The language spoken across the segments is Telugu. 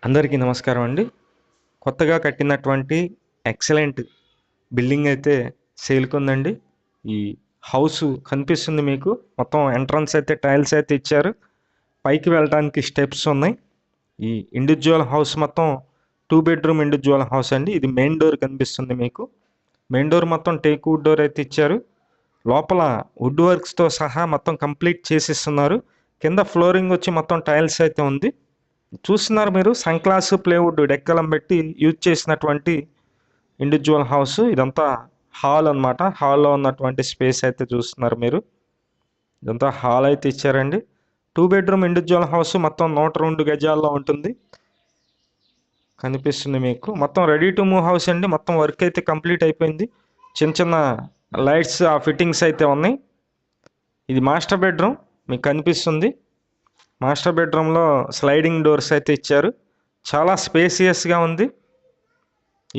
అందరికీ నమస్కారం అండి. కొత్తగా కట్టినటువంటి ఎక్సలెంట్ బిల్డింగ్ అయితే సేల్‌కుందండి. ఈ హౌస్ కనిపిస్తుంది మీకు. మొత్తం ఎంట్రన్స్ అయితే టైల్స్ అయితే ఇచ్చారు. పైకి వెళ్ళటానికి స్టెప్స్ ఉన్నాయి. ఈ ఇండివిడ్యువల్ హౌస్ మొత్తం 2 బెడ్‌రూమ్ ఇండివిడ్యువల్ హౌస్ అండి. ఇది మెయిన్ డోర్ కనిపిస్తుంది మీకు. మెయిన్ డోర్ మొత్తం టేక్ వుడ్ డోర్ అయితే ఇచ్చారు. లోపల వుడ్ వర్క్స్‌తో సహా మొత్తం కంప్లీట్ చేసిస్తున్నారు. కింద ఫ్లోరింగ్ వచ్చి మొత్తం టైల్స్ అయితే ఉంది. చూస్తున్నారు మీరు సన్ క్లాస్ ప్లేవుడ్ డెక్కలం పెట్టి యూజ్ చేసినటువంటి ఇండివిజువల్ హౌస్. ఇదంతా హాల్ అన్నమాట. హాల్లో ఉన్నటువంటి స్పేస్ అయితే చూస్తున్నారు మీరు. ఇదంతా హాల్ అయితే ఇచ్చారండి. 2 బెడ్‌రూమ్ ఇండివిజువల్ హౌస్ మొత్తం 102 గజాల్లో ఉంటుంది. కనిపిస్తుంది మీకు. మొత్తం రెడీ టు మూవ్ హౌస్ అండి. మొత్తం వర్క్ అయితే కంప్లీట్ అయిపోయింది. చిన్న చిన్న లైట్స్ ఆ ఫిట్టింగ్స్ అయితే ఉన్నాయి. ఇది మాస్టర్ బెడ్రూమ్ మీకు కనిపిస్తుంది. మాస్టర్ బెడ్రూమ్లో స్లైడింగ్ డోర్స్ అయితే ఇచ్చారు. చాలా స్పేసియస్గా ఉంది.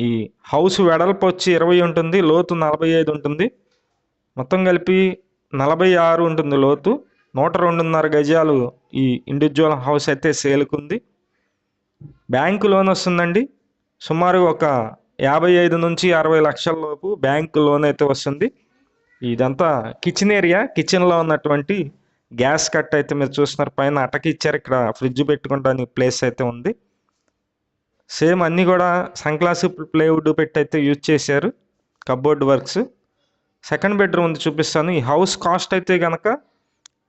ఈ హౌస్ వెడల్పు వచ్చి 20 ఉంటుంది, లోతు 45 ఉంటుంది. మొత్తం కలిపి 46 ఉంటుంది లోతు. 102.5 గజాలు ఈ ఇండివిజువల్ హౌస్ అయితే సేల్కుంది. బ్యాంకు లోన్ వస్తుందండి. సుమారు ఒక 55 నుంచి 60 లక్షల లోపు బ్యాంకు లోన్ అయితే వస్తుంది. ఇదంతా కిచెన్ ఏరియా. కిచెన్లో ఉన్నటువంటి గ్యాస్ కట్ అయితే మీరు చూస్తున్నారు. పైన అటకి ఇచ్చారు. ఇక్కడ ఫ్రిడ్జ్ పెట్టుకోవడానికి ప్లేస్ అయితే ఉంది. సేమ్ అన్నీ కూడా సన్ గ్లాస్ ప్లేవుడ్ పెట్టి అయితే యూజ్ చేశారు. Cupboard works. సెకండ్ బెడ్రూమ్ ఉంది చూపిస్తాను. ఈ హౌస్ కాస్ట్ అయితే కనుక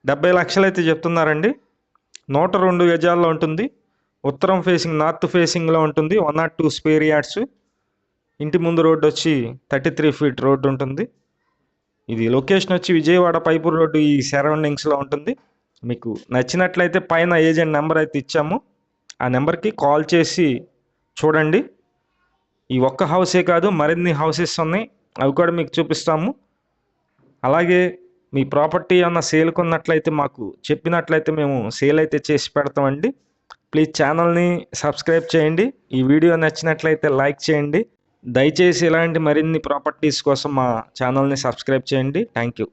70 లక్షలు అయితే చెప్తున్నారండి. 102 గజాల్లో ఉంటుంది. ఉత్తరం ఫేసింగ్ నార్త్ ఫేసింగ్లో ఉంటుంది. 102 స్క్వేర్ యార్డ్స్. ఇంటి ముందు రోడ్డు వచ్చి 33 ఫీట్ రోడ్డు ఉంటుంది. ఇది లొకేషన్ వచ్చి విజయవాడ పైపూర్ రోడ్డు ఈ సరౌండింగ్స్లో ఉంటుంది. మీకు నచ్చినట్లయితే పైన ఏజెంట్ నెంబర్ అయితే ఇచ్చాము. ఆ నెంబర్కి కాల్ చేసి చూడండి. ఈ ఒక్క హౌసే కాదు, మరిన్ని హౌసెస్ ఉన్నాయి. అవి కూడా మీకు చూపిస్తాము. అలాగే మీ ప్రాపర్టీ ఏమన్నా సేల్కి ఉన్నట్లయితే మాకు చెప్పినట్లయితే మేము సేల్ అయితే చేసి పెడతామండి. ప్లీజ్ ఛానల్ని సబ్స్క్రైబ్ చేయండి. ఈ వీడియో నచ్చినట్లయితే లైక్ చేయండి. దయచేసి ఇలాంటి మరిన్ని ప్రాపర్టీస్ కోసం మా ఛానల్ని సబ్స్క్రైబ్ చేయండి. Thank you.